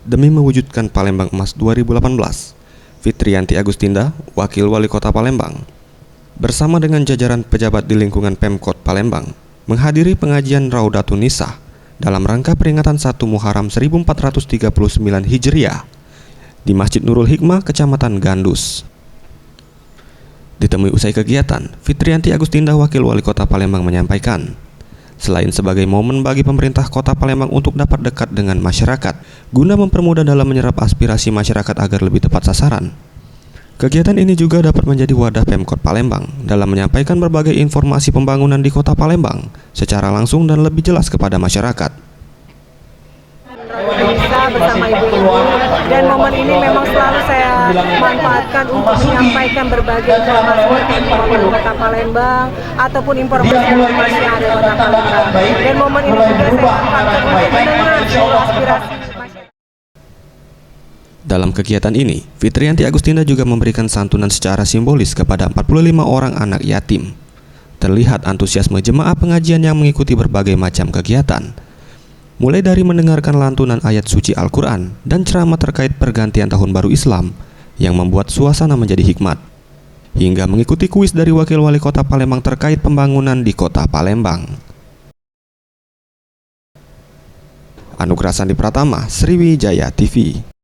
demi mewujudkan Palembang Emas 2018. Fitriyanti Agustinda, Wakil Wali Kota Palembang, bersama dengan jajaran pejabat di lingkungan Pemkot Palembang, menghadiri pengajian Raudatun Nisa dalam rangka peringatan 1 Muharram 1439 Hijriah di Masjid Nurul Hikmah, Kecamatan Gandus. Ditemui usai kegiatan, Fitriyanti Agustinda, Wakil Wali Kota Palembang, menyampaikan, selain sebagai momen bagi pemerintah Kota Palembang untuk dapat dekat dengan masyarakat, guna mempermudah dalam menyerap aspirasi masyarakat agar lebih tepat sasaran, kegiatan ini juga dapat menjadi wadah Pemkot Palembang dalam menyampaikan berbagai informasi pembangunan di Kota Palembang secara langsung dan lebih jelas kepada masyarakat. Bisa bersama ibu-ibu, dan momen ini memang selalu saya manfaatkan untuk menyampaikan berbagai informasi di Kota Palembang ataupun informasi yang ada di Kota Palembang. Dan momen ini juga saya manfaatkan untuk mendengar aspirasi masyarakat. Dalam kegiatan ini, Fitriyanti Agustinda juga memberikan santunan secara simbolis kepada 45 orang anak yatim. Terlihat antusiasme jemaah pengajian yang mengikuti berbagai macam kegiatan, mulai dari mendengarkan lantunan ayat suci Al-Quran dan ceramah terkait pergantian Tahun Baru Islam yang membuat suasana menjadi hikmat, hingga mengikuti kuis dari Wakil Wali Kota Palembang terkait pembangunan di Kota Palembang. Anugrah Sandi Pratama, Sriwijaya TV.